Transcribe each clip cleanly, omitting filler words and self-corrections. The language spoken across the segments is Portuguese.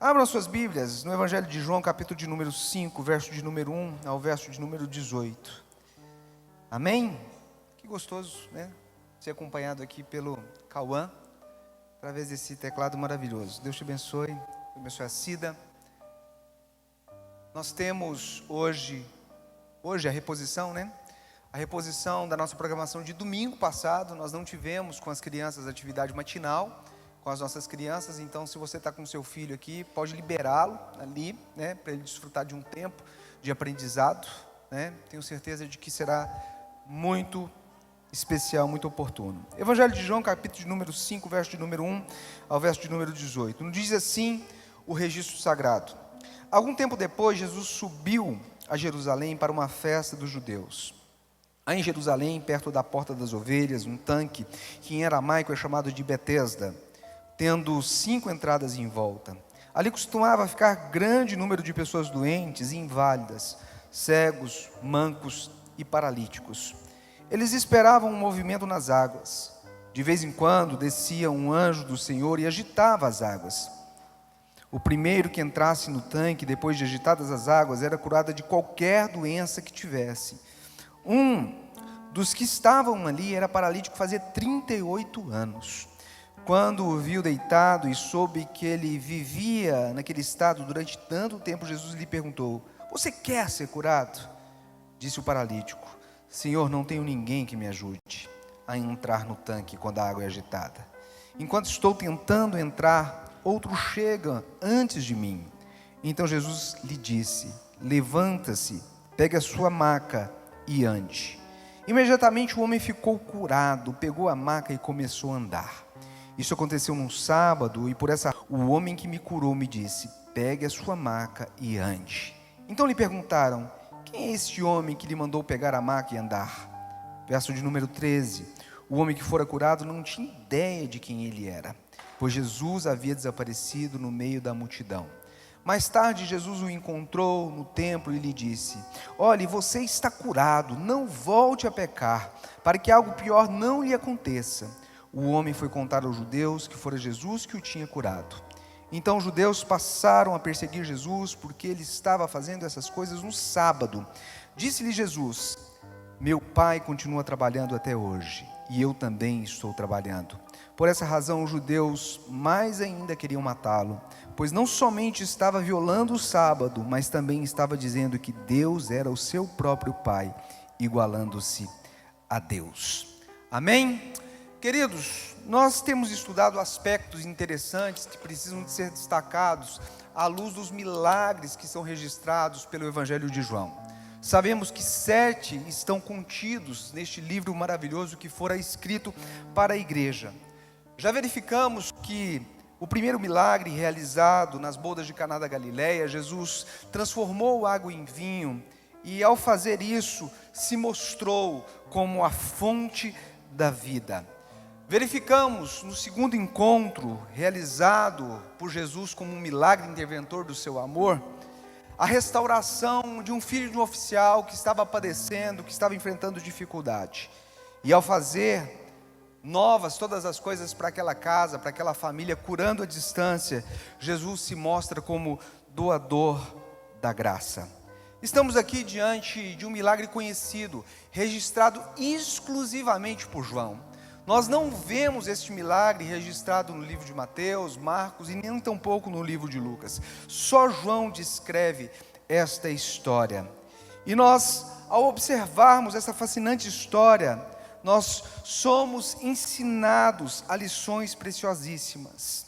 Abram suas Bíblias no Evangelho de João, capítulo de número 5, verso de número 1 ao verso de número 18. Amém? Que gostoso, né? Ser acompanhado aqui pelo Cauã, através desse teclado maravilhoso. Deus te abençoe, abençoe a Cida. Nós temos hoje a reposição, né? A reposição da nossa programação de domingo passado. Nós não tivemos com as crianças atividade matinal com as nossas crianças, então se você está com seu filho aqui, pode liberá-lo ali, né, para ele desfrutar de um tempo de aprendizado, né? Tenho certeza de que será muito especial, muito oportuno. Evangelho de João, capítulo de número 5, verso de número 1 ao verso de número 18. Nos diz assim o registro sagrado: algum tempo depois, Jesus subiu a Jerusalém para uma festa dos judeus. Há em Jerusalém, perto da Porta das Ovelhas, um tanque, que em aramaico é chamado de Betesda, tendo 5 entradas em volta. Ali costumava ficar grande número de pessoas doentes e inválidas, cegos, mancos e paralíticos. Eles esperavam um movimento nas águas. De vez em quando descia um anjo do Senhor e agitava as águas. O primeiro que entrasse no tanque, depois de agitadas as águas, era curado de qualquer doença que tivesse. Um dos que estavam ali era paralítico, fazia 38 anos. Quando o viu deitado e soube que ele vivia naquele estado durante tanto tempo, Jesus lhe perguntou: você quer ser curado? Disse o paralítico: Senhor, não tenho ninguém que me ajude a entrar no tanque quando a água é agitada. Enquanto estou tentando entrar, outro chega antes de mim. Então Jesus lhe disse: levanta-se, pegue a sua maca e ande. Imediatamente o homem ficou curado, pegou a maca e começou a andar. Isso aconteceu num sábado, e por essa o homem que me curou me disse: pegue a sua maca e ande. Então lhe perguntaram: quem é este homem que lhe mandou pegar a maca e andar? Verso de número 13. O homem que fora curado não tinha ideia de quem ele era, pois Jesus havia desaparecido no meio da multidão. Mais tarde Jesus o encontrou no templo e lhe disse: olhe, você está curado, não volte a pecar, para que algo pior não lhe aconteça. O homem foi contar aos judeus que fora Jesus que o tinha curado. Então os judeus passaram a perseguir Jesus, porque ele estava fazendo essas coisas no sábado. Disse-lhe Jesus: meu pai continua trabalhando até hoje, e eu também estou trabalhando. Por essa razão os judeus mais ainda queriam matá-lo, pois não somente estava violando o sábado, mas também estava dizendo que Deus era o seu próprio pai, igualando-se a Deus. Amém? Queridos, nós temos estudado aspectos interessantes que precisam de ser destacados à luz dos milagres que são registrados pelo Evangelho de João. Sabemos que 7 estão contidos neste livro maravilhoso que fora escrito para a igreja. Já verificamos que o primeiro milagre realizado nas bodas de Caná da Galileia, Jesus transformou água em vinho e, ao fazer isso, se mostrou como a fonte da vida. Verificamos no segundo encontro realizado por Jesus como um milagre interventor do seu amor, a restauração de um filho de um oficial que estava padecendo, que estava enfrentando dificuldade. E ao fazer novas todas as coisas para aquela casa, para aquela família, curando à distância, Jesus se mostra como doador da graça. Estamos aqui diante de um milagre conhecido, registrado exclusivamente por João. Nós não vemos este milagre registrado no livro de Mateus, Marcos e nem tampouco no livro de Lucas. Só João descreve esta história. E nós, ao observarmos essa fascinante história, nós somos ensinados a lições preciosíssimas.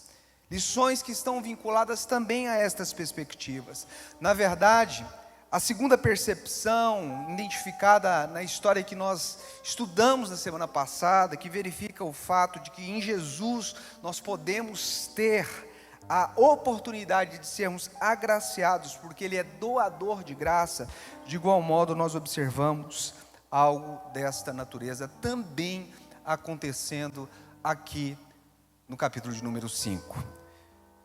Lições que estão vinculadas também a estas perspectivas. Na verdade, a segunda percepção identificada na história que nós estudamos na semana passada, que verifica o fato de que em Jesus nós podemos ter a oportunidade de sermos agraciados, porque Ele é doador de graça. De igual modo nós observamos algo desta natureza também acontecendo aqui no capítulo de número 5.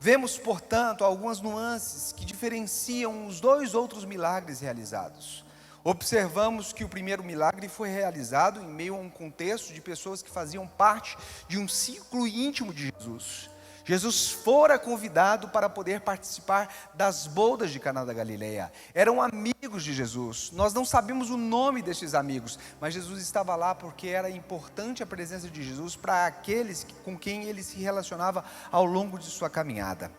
Vemos, portanto, algumas nuances que diferenciam os 2 outros milagres realizados. Observamos que o primeiro milagre foi realizado em meio a um contexto de pessoas que faziam parte de um ciclo íntimo de Jesus. Jesus fora convidado para poder participar das bodas de Caná da Galileia. Eram amigos de Jesus. Nós não sabemos o nome destes amigos, mas Jesus estava lá porque era importante a presença de Jesus para aqueles com quem ele se relacionava ao longo de sua caminhada.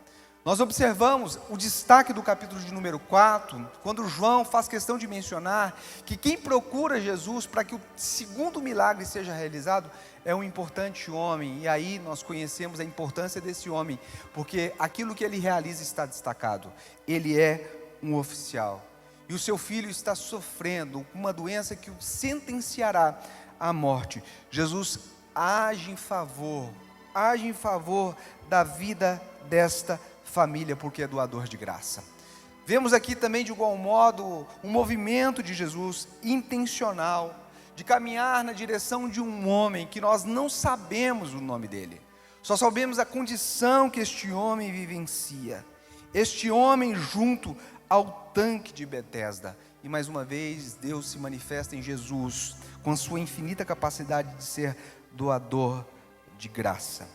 Nós observamos o destaque do capítulo de número 4, quando João faz questão de mencionar que quem procura Jesus para que o segundo milagre seja realizado é um importante homem. E aí nós conhecemos a importância desse homem, porque aquilo que ele realiza está destacado. Ele é um oficial. E o seu filho está sofrendo uma doença que o sentenciará à morte. Jesus age em favor da vida desta família, porque é doador de graça. Vemos aqui também, de igual modo, um movimento de Jesus intencional, de caminhar na direção de um homem que nós não sabemos o nome dele, só sabemos a condição que este homem vivencia. Este homem junto ao tanque de Betesda. E mais uma vez, Deus se manifesta em Jesus, com sua infinita capacidade de ser doador de graça.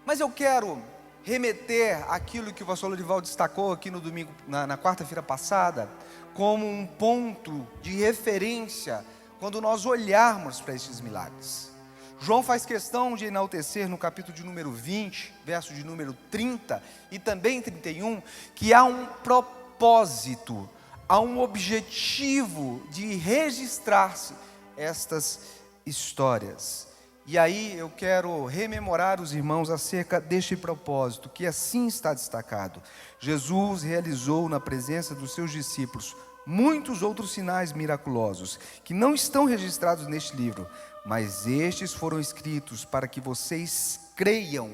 Mas eu quero remeter aquilo que o pastor Lorival destacou aqui no domingo, na quarta-feira passada, como um ponto de referência quando nós olharmos para estes milagres. João faz questão de enaltecer no capítulo de número 20, verso de número 30 e também 31, que há um propósito, há um objetivo de registrar-se estas histórias. E aí eu quero rememorar os irmãos acerca deste propósito, que assim está destacado. Jesus realizou na presença dos seus discípulos muitos outros sinais miraculosos, que não estão registrados neste livro, mas estes foram escritos para que vocês creiam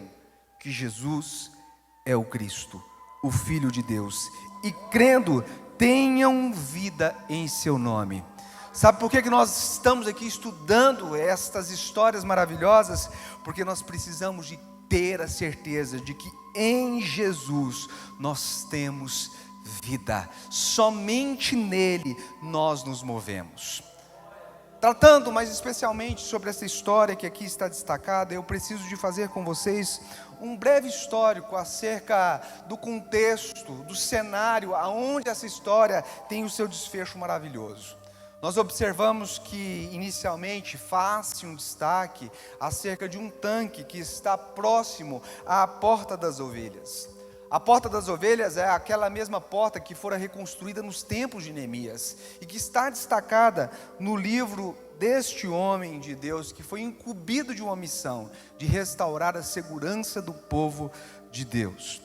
que Jesus é o Cristo, o Filho de Deus, e crendo, tenham vida em seu nome. Sabe por que nós estamos aqui estudando estas histórias maravilhosas? Porque nós precisamos de ter a certeza de que em Jesus nós temos vida. Somente nele nós nos movemos. Tratando mais especialmente sobre essa história que aqui está destacada, eu preciso de fazer com vocês um breve histórico acerca do contexto, do cenário, aonde essa história tem o seu desfecho maravilhoso. Nós observamos que inicialmente faz-se um destaque acerca de um tanque que está próximo à Porta das Ovelhas. A Porta das Ovelhas é aquela mesma porta que fora reconstruída nos tempos de Neemias e que está destacada no livro deste homem de Deus que foi incumbido de uma missão de restaurar a segurança do povo de Deus.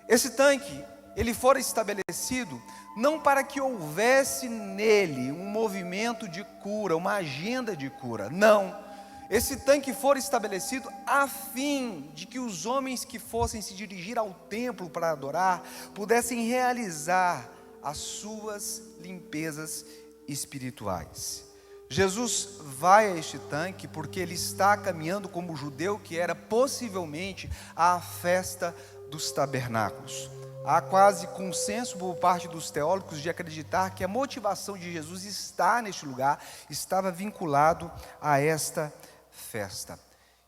Esse tanque, ele fora estabelecido não para que houvesse nele um movimento de cura, uma agenda de cura, não. Esse tanque fora estabelecido a fim de que os homens que fossem se dirigir ao templo para adorar, pudessem realizar as suas limpezas espirituais. Jesus vai a este tanque porque ele está caminhando como judeu que era possivelmente à festa dos tabernáculos. Há quase consenso por parte dos teólogos de acreditar que a motivação de Jesus está neste lugar, estava vinculado a esta festa.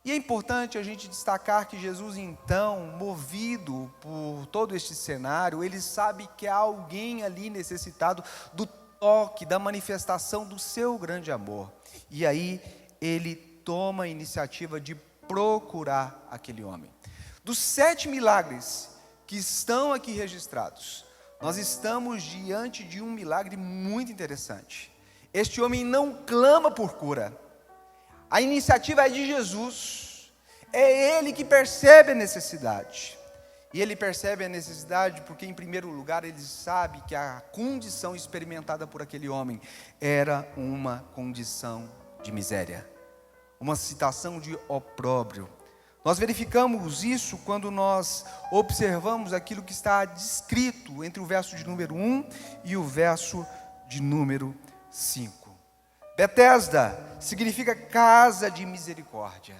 E é importante a gente destacar que Jesus então, movido por todo este cenário, ele sabe que há alguém ali necessitado do toque, da manifestação do seu grande amor. E aí ele toma a iniciativa de procurar aquele homem. Dos 7 milagres que estão aqui registrados, nós estamos diante de um milagre muito interessante. Este homem não clama por cura, a iniciativa é de Jesus, é ele que percebe a necessidade, e ele percebe a necessidade porque, em primeiro lugar, ele sabe que a condição experimentada por aquele homem era uma condição de miséria, uma situação de opróbrio. Nós verificamos isso quando nós observamos aquilo que está descrito entre o verso de número 1 e o verso de número 5. Betesda significa casa de misericórdia.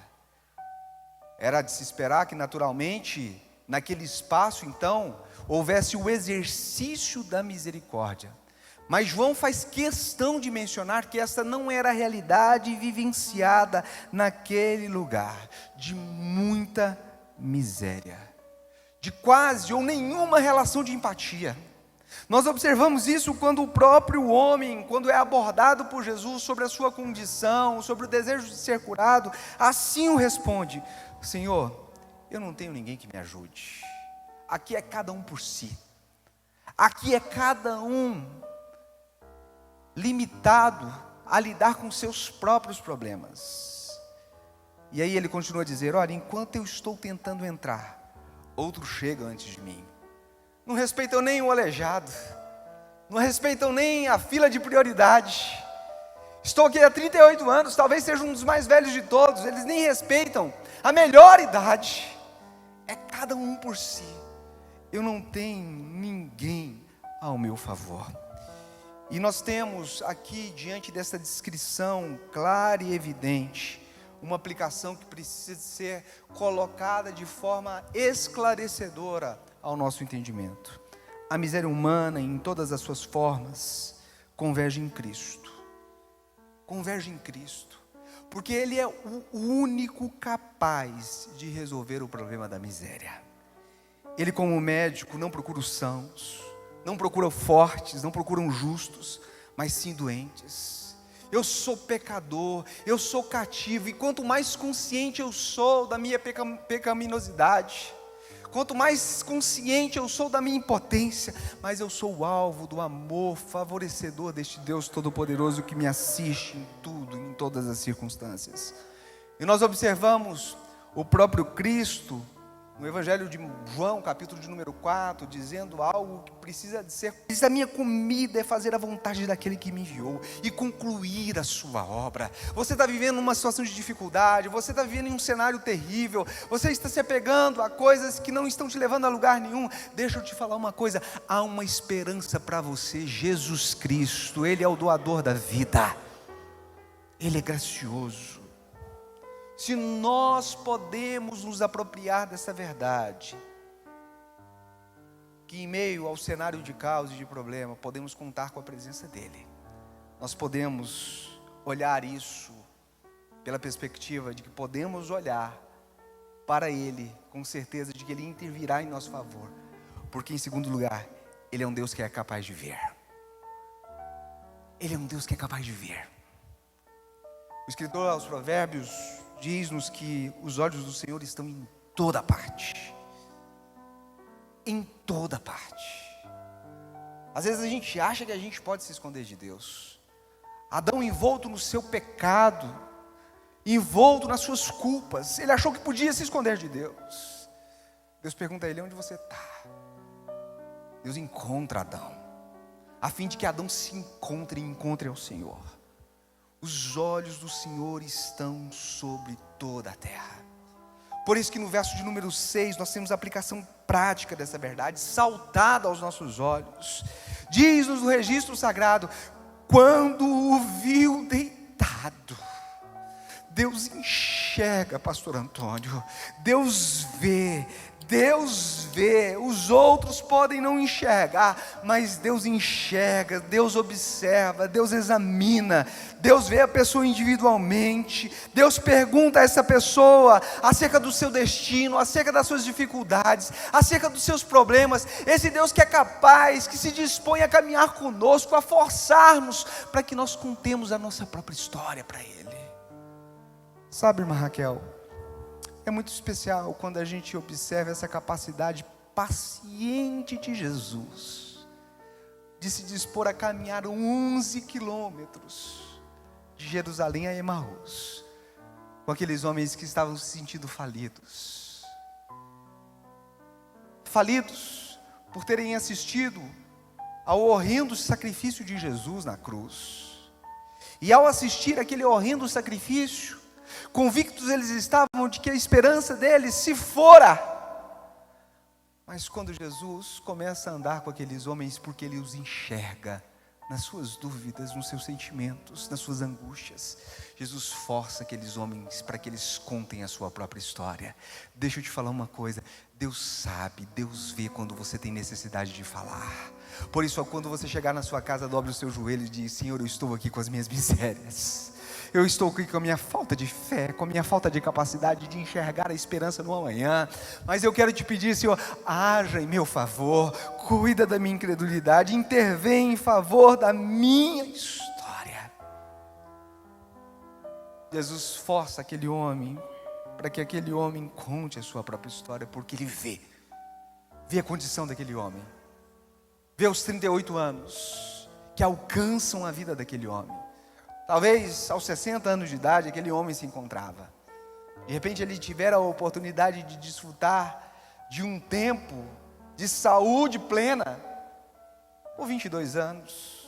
Era de se esperar que naturalmente, naquele espaço então, houvesse o exercício da misericórdia. Mas João faz questão de mencionar que essa não era a realidade vivenciada naquele lugar, de muita miséria. de quase ou nenhuma relação de empatia. Nós observamos isso quando o próprio homem, quando é abordado por Jesus sobre a sua condição, sobre o desejo de ser curado, assim o responde: Senhor, eu não tenho ninguém que me ajude. Aqui é cada um por si. Aqui é cada um limitado a lidar com seus próprios problemas. E aí ele continua a dizer: olha, enquanto eu estou tentando entrar, outro chega antes de mim. Não respeitam nem o aleijado, não respeitam nem a fila de prioridade. Estou aqui há 38 anos, talvez seja um dos mais velhos de todos, eles nem respeitam a melhor idade. É cada um por si. Eu não tenho ninguém ao meu favor. E nós temos aqui, diante dessa descrição clara e evidente, uma aplicação que precisa ser colocada de forma esclarecedora ao nosso entendimento. A miséria humana, em todas as suas formas, converge em Cristo. Converge em Cristo. Porque Ele é o único capaz de resolver o problema da miséria. Ele, como médico, não procura os sãos, não procura fortes, não procura justos, mas sim doentes. Eu sou pecador, eu sou cativo, e quanto mais consciente eu sou da minha pecaminosidade, quanto mais consciente eu sou da minha impotência, mais eu sou o alvo do amor favorecedor deste Deus Todo-Poderoso que me assiste em tudo, em todas as circunstâncias. E nós observamos o próprio Cristo, no Evangelho de João, capítulo de número 4, dizendo algo que precisa de ser: a minha comida é fazer a vontade daquele que me enviou e concluir a sua obra. Você está vivendo uma situação de dificuldade, você está vivendo em um cenário terrível, você está se apegando a coisas que não estão te levando a lugar nenhum. Deixa eu te falar uma coisa: há uma esperança para você, Jesus Cristo. Ele é o doador da vida, Ele é gracioso. Se nós podemos nos apropriar dessa verdade, que em meio ao cenário de caos e de problema, podemos contar com a presença dEle. Nós podemos olhar isso pela perspectiva de que podemos olhar para Ele com certeza de que Ele intervirá em nosso favor. Porque em segundo lugar, Ele é um Deus que é capaz de ver. Ele é um Deus que é capaz de ver. O escritor aos Provérbios diz-nos que os olhos do Senhor estão em toda parte. Em toda parte. Às vezes a gente acha que a gente pode se esconder de Deus. Adão, envolto no seu pecado, envolto nas suas culpas, ele achou que podia se esconder de Deus. Deus pergunta a ele: onde você está? Deus encontra Adão, a fim de que Adão se encontre e encontre ao Senhor. Os olhos do Senhor estão sobre toda a terra. Por isso que no verso de número 6 nós temos a aplicação prática dessa verdade, saltada aos nossos olhos. Diz-nos no registro sagrado: quando o viu deitado. Deus enxerga, pastor Antônio. Deus vê, os outros podem não enxergar, mas Deus enxerga, Deus observa, Deus examina, Deus vê a pessoa individualmente, Deus pergunta a essa pessoa acerca do seu destino, acerca das suas dificuldades, acerca dos seus problemas. Esse Deus que é capaz, que se dispõe a caminhar conosco, a forçar-nos para que nós contemos a nossa própria história para Ele. Sabe, irmã Raquel, é muito especial quando a gente observa essa capacidade paciente de Jesus, de se dispor a caminhar 11 quilômetros de Jerusalém a Emaús, com aqueles homens que estavam se sentindo falidos. Falidos por terem assistido ao horrendo sacrifício de Jesus na cruz. E ao assistir aquele horrendo sacrifício, convictos eles estavam de que a esperança deles se fora. Mas quando Jesus começa a andar com aqueles homens, porque Ele os enxerga nas suas dúvidas, nos seus sentimentos, nas suas angústias, Jesus força aqueles homens para que eles contem a sua própria história. Deixa eu te falar uma coisa: Deus sabe, Deus vê quando você tem necessidade de falar. Por isso, quando você chegar na sua casa, dobre o seu joelho e diz: Senhor, eu estou aqui com as minhas misérias. eu estou aqui com a minha falta de fé, com a minha falta de capacidade de enxergar a esperança no amanhã, mas eu quero te pedir, Senhor, haja em meu favor, cuida da minha incredulidade, intervém em favor da minha história. Jesus força aquele homem, para que aquele homem conte a sua própria história, porque ele vê a condição daquele homem, vê os 38 anos, que alcançam a vida daquele homem. Talvez aos 60 anos de idade aquele homem se encontrava. De repente ele tivera a oportunidade de desfrutar de um tempo de saúde plena por 22 anos.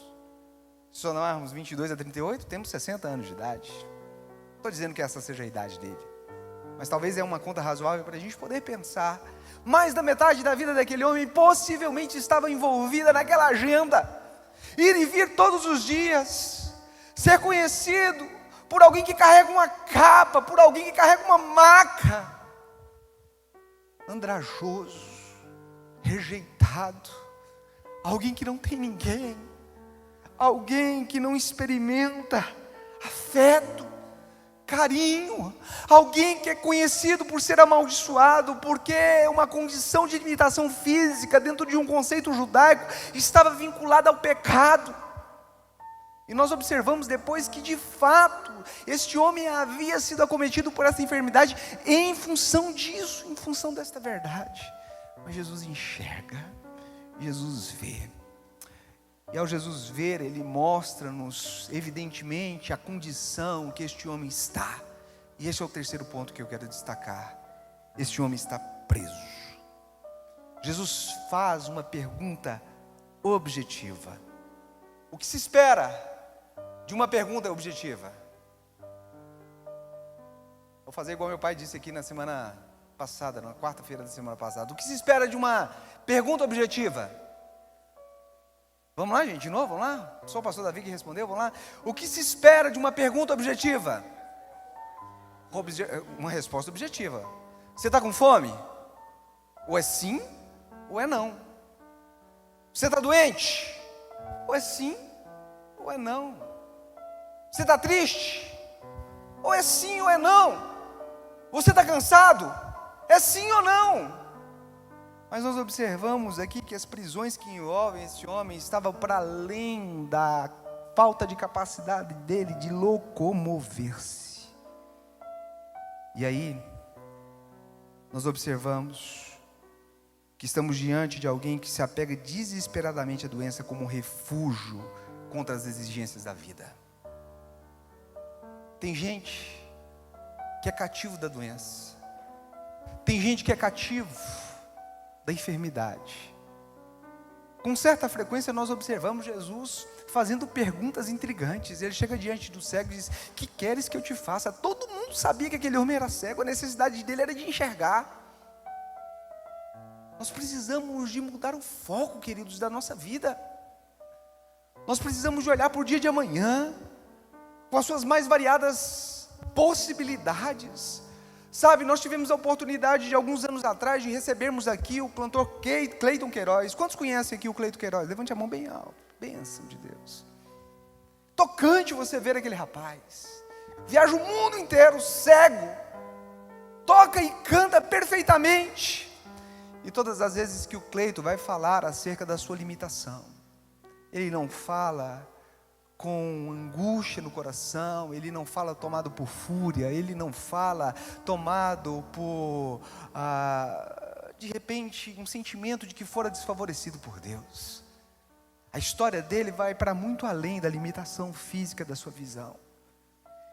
Se somarmos 22 a 38, temos 60 anos de idade. Não estou dizendo que essa seja a idade dele, mas talvez é uma conta razoável para a gente poder pensar. Mais da metade da vida daquele homem possivelmente estava envolvida naquela agenda, ir e vir todos os dias, ser conhecido por alguém que carrega uma capa, por alguém que carrega uma maca, andrajoso, rejeitado, alguém que não tem ninguém, alguém que não experimenta afeto, carinho, alguém que é conhecido por ser amaldiçoado, porque uma condição de limitação física dentro de um conceito judaico estava vinculada ao pecado. E nós observamos depois que de fato este homem havia sido acometido por essa enfermidade em função disso, em função desta verdade. Mas Jesus enxerga, Jesus vê. E ao Jesus ver, Ele mostra-nos evidentemente a condição que este homem está. E esse é o terceiro ponto que eu quero destacar. Este homem está preso. Jesus faz uma pergunta objetiva. O que se espera de uma pergunta objetiva? Vou fazer igual meu pai disse aqui na semana passada, na quarta-feira da semana passada. O que se espera de uma pergunta objetiva? Vamos lá, gente, de novo, vamos lá? Só o pastor Davi que respondeu, vamos lá? O que se espera de uma pergunta objetiva? Uma resposta objetiva. Você está com fome? Ou é sim, ou é não. Você está doente? Ou é sim, ou é não. Você está triste? Ou é sim, ou é não. Você está cansado? É sim ou não. Mas nós observamos aqui que as prisões que envolvem esse homem estavam para além da falta de capacidade dele de locomover-se. E aí, nós observamos que estamos diante de alguém que se apega desesperadamente à doença como refúgio contra as exigências da vida. Tem gente que é cativo da doença. Tem gente que é cativo da enfermidade. Com certa frequência nós observamos Jesus fazendo perguntas intrigantes. Ele chega diante do cego e diz: que queres que eu te faça? Todo mundo sabia que aquele homem era cego, a necessidade dele era de enxergar. Nós precisamos de mudar o foco, queridos, da nossa vida. Nós precisamos de olhar para o dia de amanhã, com as suas mais variadas possibilidades. Sabe, nós tivemos a oportunidade de alguns anos atrás de recebermos aqui o plantor Cleiton Queiroz. Quantos conhecem aqui o Cleiton Queiroz? Levante a mão bem alto. Bênção de Deus. Tocante você ver aquele rapaz. Viaja o mundo inteiro, cego. Toca e canta perfeitamente. E todas as vezes que o Cleiton vai falar acerca da sua limitação, ele não fala com angústia no coração, ele não fala tomado por fúria, ele não fala tomado por, de repente, um sentimento de que fora desfavorecido por Deus. A história dele vai para muito além da limitação física da sua visão.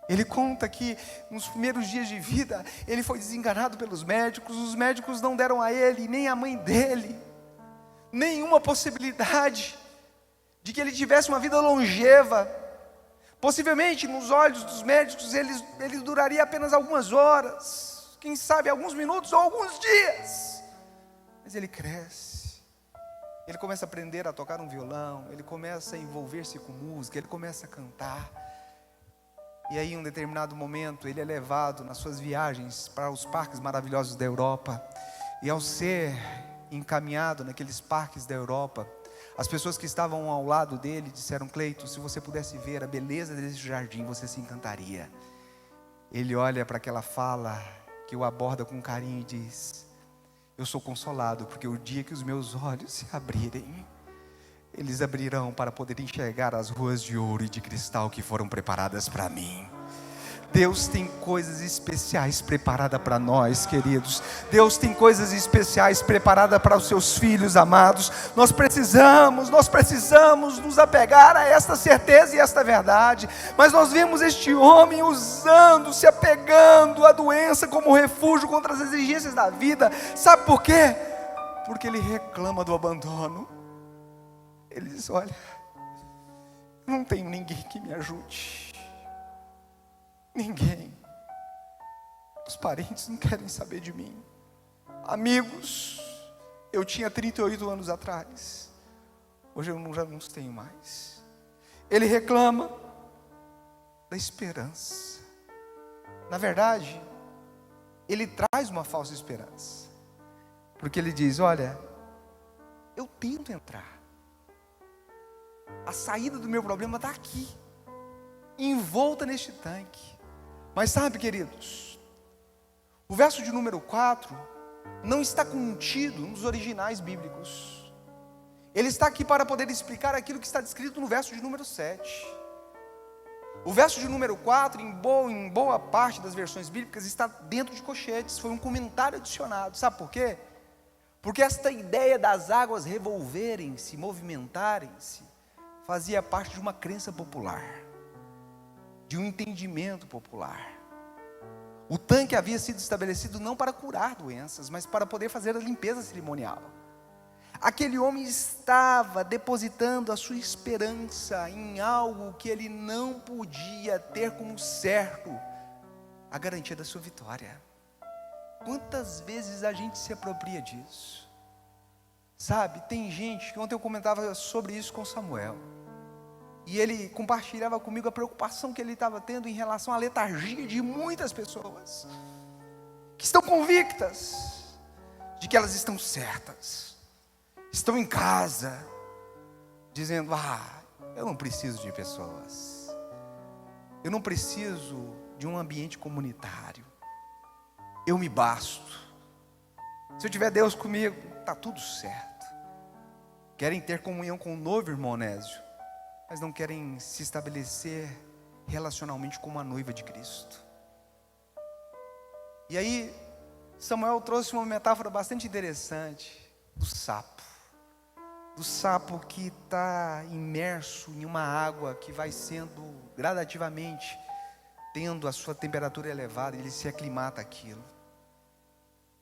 Ele conta que nos primeiros dias de vida, ele foi desenganado pelos médicos, os médicos não deram a ele, nem à mãe dele, nenhuma possibilidade de que ele tivesse uma vida longeva. Possivelmente, nos olhos dos médicos, ele duraria apenas algumas horas, quem sabe alguns minutos ou alguns dias. Mas ele cresce, ele começa a aprender a tocar um violão, ele começa a envolver-se com música, ele começa a cantar. E aí, em um determinado momento, ele é levado nas suas viagens para os parques maravilhosos da Europa. E ao ser encaminhado naqueles parques da Europa, as pessoas que estavam ao lado dele disseram: Cleiton, se você pudesse ver a beleza desse jardim, você se encantaria. Ele olha para aquela fala que o aborda com carinho e diz: eu sou consolado, porque o dia que os meus olhos se abrirem, eles abrirão para poder enxergar as ruas de ouro e de cristal que foram preparadas para mim. Deus tem coisas especiais preparadas para nós, queridos. Deus tem coisas especiais preparadas para os seus filhos amados. Nós precisamos nos apegar a esta certeza e esta verdade. Mas nós vemos este homem se apegando à doença como refúgio contra as exigências da vida. Sabe por quê? Porque ele reclama do abandono. Ele diz: olha, não tenho ninguém que me ajude. Ninguém. Os parentes não querem saber de mim. Amigos, eu tinha 38 anos atrás. Hoje eu já não os tenho mais. Ele reclama da esperança. Na verdade, ele traz uma falsa esperança. Porque ele diz: olha, eu tento entrar. A saída do meu problema está aqui, envolta neste tanque. Mas sabe, queridos, o verso de número 4 não está contido nos originais bíblicos. Ele está aqui para poder explicar aquilo que está descrito no verso de número 7. O verso de número 4, em boa parte das versões bíblicas, está dentro de colchetes. Foi um comentário adicionado. Sabe por quê? Porque esta ideia das águas revolverem-se, movimentarem-se, fazia parte de uma crença popular, de um entendimento popular. O tanque havia sido estabelecido não para curar doenças, mas para poder fazer a limpeza cerimonial. Aquele homem estava depositando a sua esperança em algo que ele não podia ter como certo a garantia da sua vitória. Quantas vezes a gente se apropria disso? Sabe, tem gente que ontem eu comentava sobre isso com Samuel, e ele compartilhava comigo a preocupação que ele estava tendo em relação à letargia de muitas pessoas que estão convictas de que elas estão certas, estão em casa dizendo: eu não preciso de pessoas, eu não preciso de um ambiente comunitário, eu me basto, se eu tiver Deus comigo, está tudo certo. Querem ter comunhão com o noivo, irmão Onésio, mas não querem se estabelecer relacionalmente com uma noiva de Cristo. E aí Samuel trouxe uma metáfora bastante interessante do sapo que está imerso em uma água que vai sendo gradativamente tendo a sua temperatura elevada. Ele se aclimata àquilo,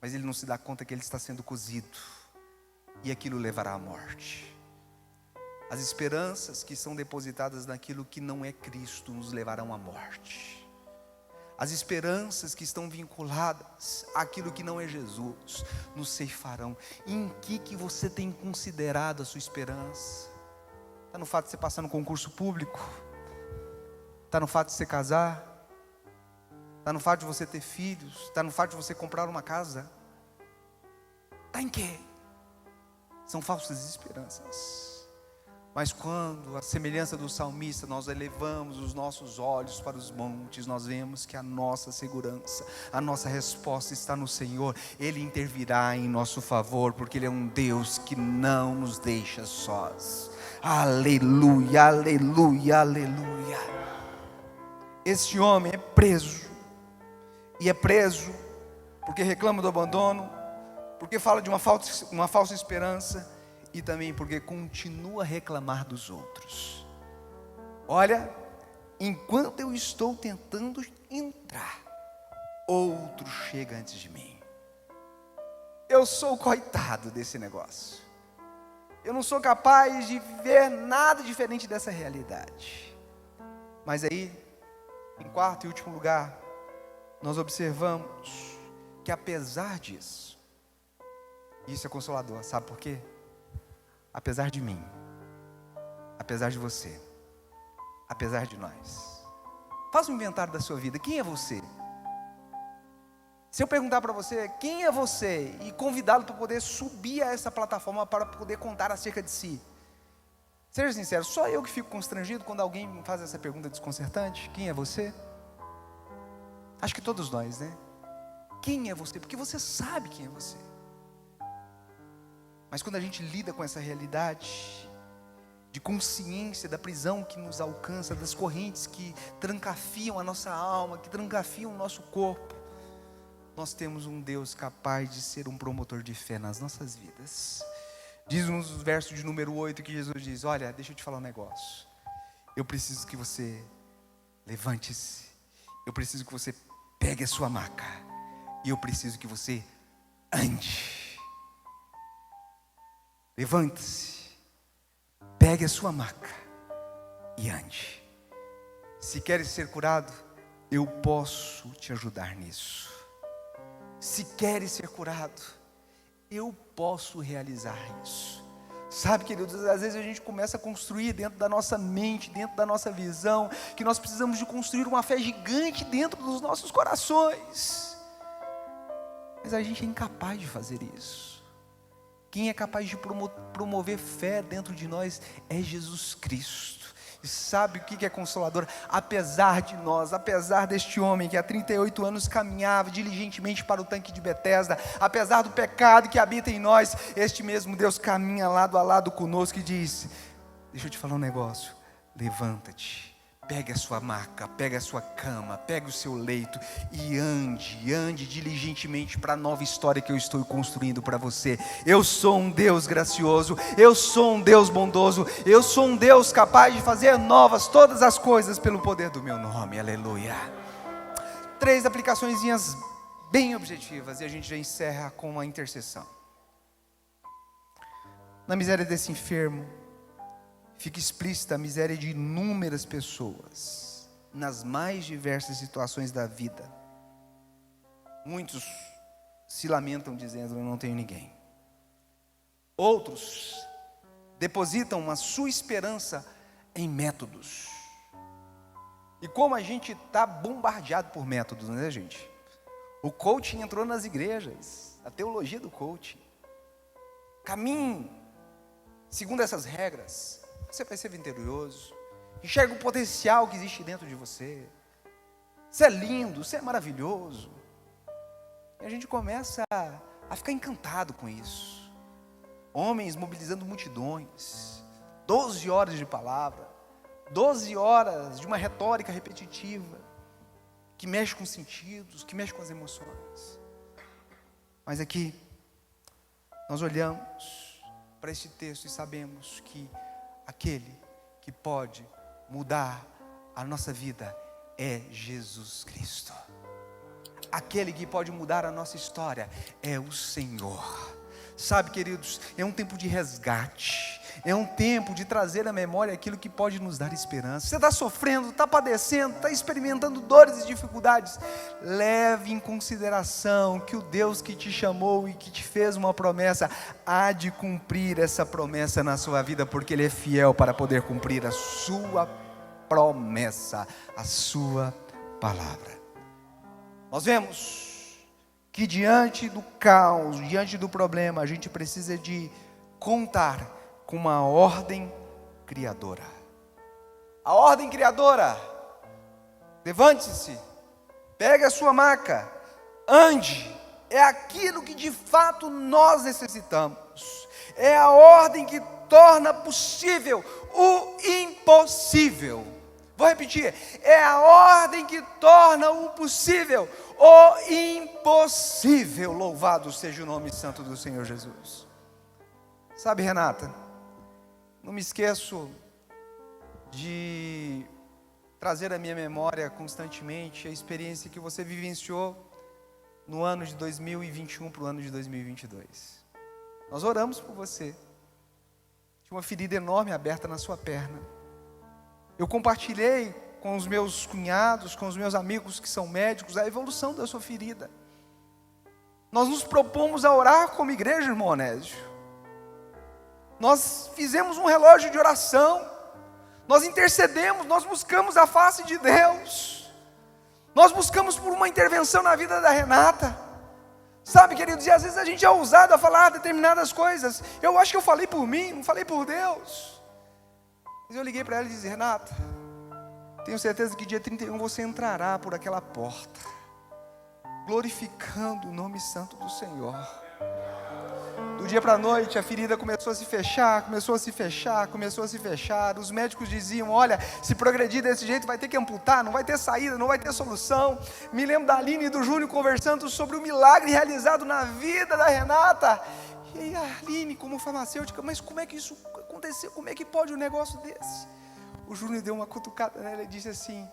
mas ele não se dá conta que ele está sendo cozido, e aquilo levará à morte. As esperanças que são depositadas naquilo que não é Cristo nos levarão à morte. As esperanças que estão vinculadas àquilo que não é Jesus nos ceifarão. Em que você tem considerado a sua esperança? Está no fato de você passar no concurso público? Está no fato de você casar? Está no fato de você ter filhos? Está no fato de você comprar uma casa? Está em quê? São falsas esperanças. Mas quando, a semelhança do salmista, nós elevamos os nossos olhos para os montes, nós vemos que a nossa segurança, a nossa resposta está no Senhor. Ele intervirá em nosso favor, porque Ele é um Deus que não nos deixa sós. Aleluia, aleluia, aleluia. Este homem é preso, e é preso porque reclama do abandono, porque fala de uma falsa esperança, e também porque continua a reclamar dos outros. Olha, enquanto eu estou tentando entrar, outro chega antes de mim. Eu sou o coitado desse negócio. Eu não sou capaz de ver nada diferente dessa realidade. Mas aí, em quarto e último lugar, nós observamos que apesar disso, isso é consolador, sabe por quê? Apesar de mim, apesar de você, apesar de nós. Faça um inventário da sua vida. Quem é você? Se eu perguntar para você, quem é você? E convidá-lo para poder subir a essa plataforma para poder contar acerca de si. Seja sincero, só eu que fico constrangido quando alguém me faz essa pergunta desconcertante. Quem é você? Acho que todos nós, né? Quem é você? Porque você sabe quem é você. Mas quando a gente lida com essa realidade de consciência da prisão que nos alcança, das correntes que trancafiam a nossa alma, que trancafiam o nosso corpo, nós temos um Deus capaz de ser um promotor de fé nas nossas vidas. Diz nos versos de número 8 que Jesus diz: olha, deixa eu te falar um negócio. Eu preciso que você levante-se. Eu preciso que você pegue a sua maca. E eu preciso que você ande. Levante-se. Pegue a sua maca e ande. Se queres ser curado, eu posso te ajudar nisso. Se queres ser curado, eu posso realizar isso. Sabe, queridos, às vezes a gente começa a construir dentro da nossa mente, dentro da nossa visão, que nós precisamos de construir uma fé gigante dentro dos nossos corações. Mas a gente é incapaz de fazer isso. Quem é capaz de promover fé dentro de nós é Jesus Cristo. E sabe o que é consolador? Apesar de nós, apesar deste homem que há 38 anos caminhava diligentemente para o tanque de Betesda, apesar do pecado que habita em nós, este mesmo Deus caminha lado a lado conosco e diz: deixa eu te falar um negócio, levanta-te, pegue a sua maca, pegue a sua cama, pegue o seu leito e ande diligentemente para a nova história que eu estou construindo para você. Eu sou um Deus gracioso, eu sou um Deus bondoso, eu sou um Deus capaz de fazer novas todas as coisas pelo poder do meu nome, aleluia. 3 aplicaçõezinhas bem objetivas e a gente já encerra com uma intercessão. Na miséria desse enfermo, fica explícita a miséria de inúmeras pessoas, nas mais diversas situações da vida. Muitos se lamentam dizendo: eu não tenho ninguém. Outros depositam a sua esperança em métodos. E como a gente está bombardeado por métodos, né, gente? O coaching entrou nas igrejas, a teologia do coaching. Caminhe segundo essas regras. Você vai ser vitorioso. Enxerga o potencial que existe dentro de você. Você é lindo, você é maravilhoso. E a gente começa a ficar encantado com isso. Homens mobilizando multidões. 12 horas de palavra. 12 horas de uma retórica repetitiva. Que mexe com os sentidos, que mexe com as emoções. Mas aqui, nós olhamos para esse texto e sabemos que aquele que pode mudar a nossa vida é Jesus Cristo. Aquele que pode mudar a nossa história é o Senhor. Sabe, queridos, é um tempo de resgate. É um tempo de trazer à memória aquilo que pode nos dar esperança. Você está sofrendo, está padecendo, está experimentando dores e dificuldades. Leve em consideração que o Deus que te chamou e que te fez uma promessa há de cumprir essa promessa na sua vida, porque Ele é fiel para poder cumprir a sua promessa, a sua palavra. Nós vemos que diante do caos, diante do problema, a gente precisa de contar com uma ordem criadora. A ordem criadora: levante-se, pegue a sua maca, ande. É aquilo que de fato nós necessitamos. É a ordem que torna possível o impossível. Vou repetir: é a ordem que torna o possível o impossível. Louvado seja o nome santo do Senhor Jesus. Sabe, Renata, não me esqueço de trazer à minha memória constantemente a experiência que você vivenciou no ano de 2021 para o ano de 2022. Nós oramos por você. Tinha uma ferida enorme aberta na sua perna. Eu compartilhei com os meus cunhados, com os meus amigos que são médicos, a evolução da sua ferida. Nós nos propomos a orar como igreja, irmão Onésio. Nós fizemos um relógio de oração, nós intercedemos, nós buscamos a face de Deus. Nós buscamos por uma intervenção na vida da Renata. Sabe, queridos, e às vezes a gente é ousado a falar determinadas coisas. Eu acho que eu falei por mim, não falei por Deus. Mas eu liguei para ela e disse: Renata, tenho certeza que dia 31 você entrará por aquela porta, glorificando o nome santo do Senhor. Do dia para a noite, a ferida começou a se fechar, começou a se fechar, começou a se fechar. Os médicos diziam: olha, se progredir desse jeito vai ter que amputar, não vai ter saída, não vai ter solução. Me lembro da Aline e do Júnior conversando sobre o milagre realizado na vida da Renata. E aí a Aline, como farmacêutica: mas como é que isso aconteceu? Como é que pode um negócio desse? O Júnior deu uma cutucada nela e disse assim: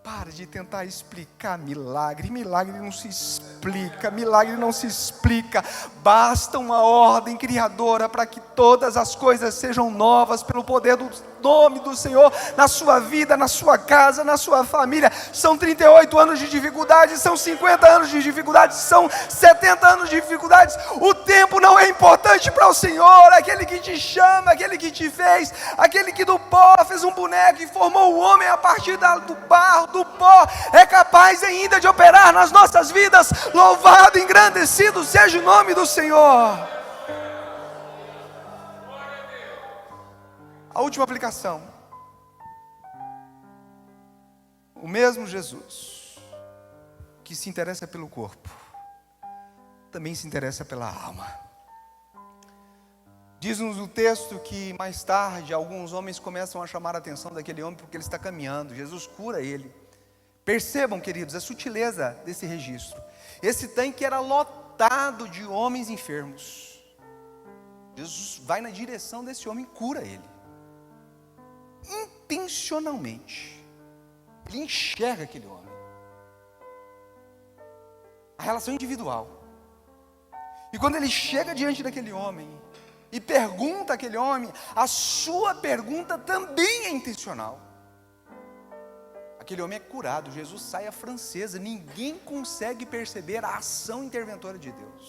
para de tentar explicar milagre. Milagre não se explica. Milagre não se explica. Basta uma ordem criadora para que todas as coisas sejam novas pelo poder do nome do Senhor na sua vida, na sua casa, na sua família. São 38 anos de dificuldades, são 50 anos de dificuldades, são 70 anos de dificuldades. O tempo não é importante para o Senhor. Aquele que te chama, aquele que te fez, aquele que do pó fez um boneco e formou o homem a partir do barro, do pó, é capaz ainda de operar nas nossas vidas. Louvado, engrandecido seja o nome do Senhor. A última aplicação: o mesmo Jesus que se interessa pelo corpo, também se interessa pela alma. Diz-nos o texto que mais tarde alguns homens começam a chamar a atenção daquele homem porque ele está caminhando. Jesus cura ele. Percebam, queridos, a sutileza desse registro. Esse tanque era lotado de homens enfermos. Jesus vai na direção desse homem e cura ele. Intencionalmente. Ele enxerga aquele homem. A relação individual. E quando ele chega diante daquele homem e pergunta àquele homem, a sua pergunta também é intencional. Aquele homem é curado. Jesus sai à francesa. Ninguém consegue perceber a ação interventora de Deus.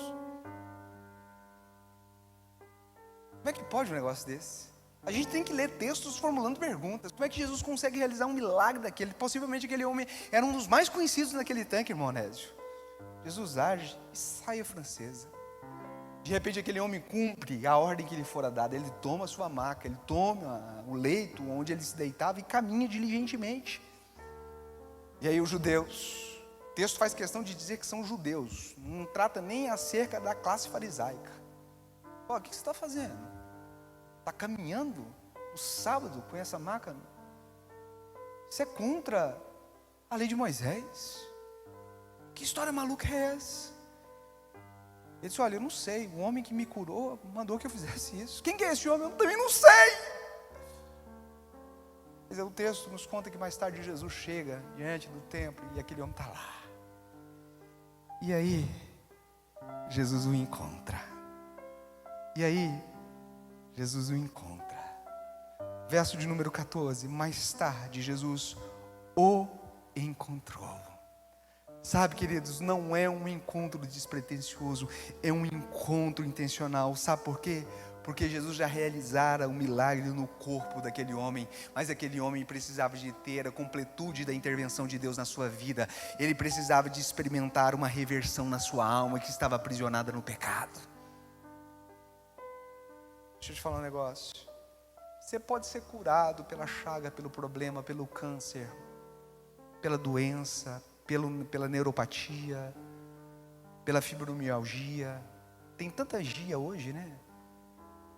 Como é que pode um negócio desse? A gente tem que ler textos formulando perguntas. Como é que Jesus consegue realizar um milagre daquele? Possivelmente aquele homem era um dos mais conhecidos naquele tanque, irmão Onésio. Jesus age e sai à francesa. De repente aquele homem cumpre a ordem que lhe fora dada. Ele toma a sua maca, ele toma o leito onde ele se deitava e caminha diligentemente. E aí os judeus, o texto faz questão de dizer que são judeus, não trata nem acerca da classe farisaica. O que você está fazendo? Está caminhando no sábado com essa maca? Isso é contra a lei de Moisés. Que história maluca é essa? Ele disse: olha, eu não sei, o homem que me curou mandou que eu fizesse isso. Quem que é esse homem? Eu também não sei. Mas o texto nos conta que mais tarde Jesus chega diante do templo e aquele homem está lá. E aí, Jesus o encontra. E aí, Jesus o encontra. Verso de número 14. Mais tarde, Jesus o encontrou. Sabe, queridos, não é um encontro despretensioso, é um encontro intencional. Sabe por quê? Porque Jesus já realizara um milagre no corpo daquele homem, mas aquele homem precisava de ter a completude da intervenção de Deus na sua vida. Ele precisava de experimentar uma reversão na sua alma que estava aprisionada no pecado. Deixa eu te falar um negócio. Você pode ser curado pela chaga, pelo problema, pelo câncer, pela doença, pela neuropatia, pela fibromialgia. Tem tanta gia hoje, né?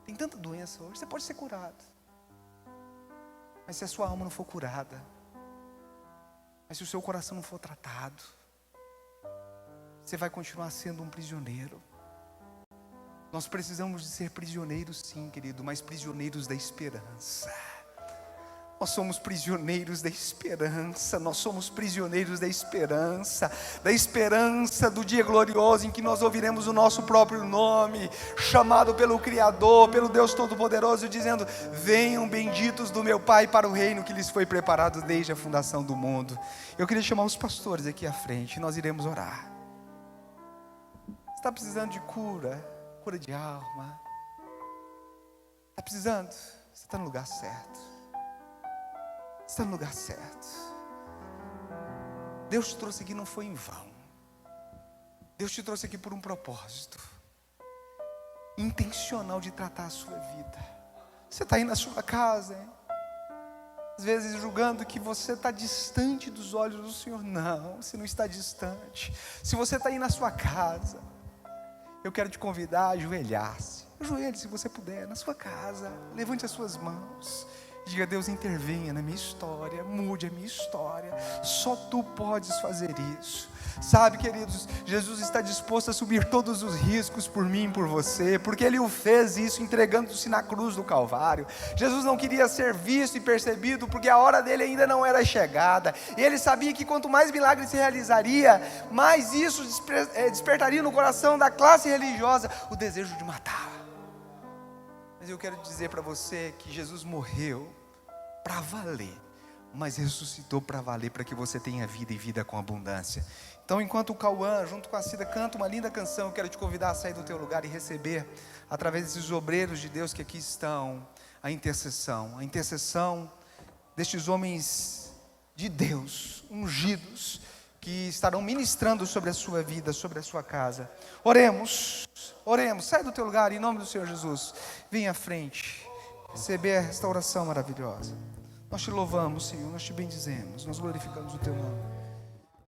Tem tanta doença hoje. Você pode ser curado. Mas se a sua alma não for curada, mas se o seu coração não for tratado, você vai continuar sendo um prisioneiro. Nós precisamos de ser prisioneiros, sim, querido, mas prisioneiros da esperança. Nós somos prisioneiros da esperança. Nós somos prisioneiros da esperança do dia glorioso em que nós ouviremos o nosso próprio nome, chamado pelo Criador, pelo Deus Todo-Poderoso, dizendo: venham benditos do meu Pai para o reino que lhes foi preparado desde a fundação do mundo. Eu queria chamar os pastores aqui à frente, nós iremos orar. Você está precisando de cura de alma? Está precisando? Você está no lugar certo. Está no lugar certo. Deus te trouxe aqui não foi em vão. Deus te trouxe aqui por um propósito intencional de tratar a sua vida. Você está aí na sua casa, hein? Às vezes julgando que você está distante dos olhos do Senhor. Não, você não está distante. Se você está aí na sua casa, eu quero te convidar a ajoelhar-se. Ajoelhe, se você puder, na sua casa. Levante as suas mãos. Diga: Deus, intervenha na minha história, mude a minha história. Só Tu podes fazer isso. Sabe, queridos, Jesus está disposto a assumir todos os riscos por mim e por você, porque Ele o fez isso entregando-se na cruz do Calvário. Jesus não queria ser visto e percebido, porque a hora dele ainda não era chegada, e Ele sabia que quanto mais milagres se realizaria, mais isso despertaria no coração da classe religiosa o desejo de matar. Mas eu quero dizer para você que Jesus morreu para valer, mas ressuscitou para valer, para que você tenha vida e vida com abundância. Então, enquanto o Cauã, junto com a Cida, canta uma linda canção, eu quero te convidar a sair do teu lugar e receber, através desses obreiros de Deus que aqui estão, a intercessão destes homens de Deus, ungidos, que estarão ministrando sobre a sua vida, sobre a sua casa. Oremos, sai do teu lugar, em nome do Senhor Jesus, vem à frente, receber a restauração maravilhosa. Nós te louvamos, Senhor, nós te bendizemos, nós glorificamos o teu nome.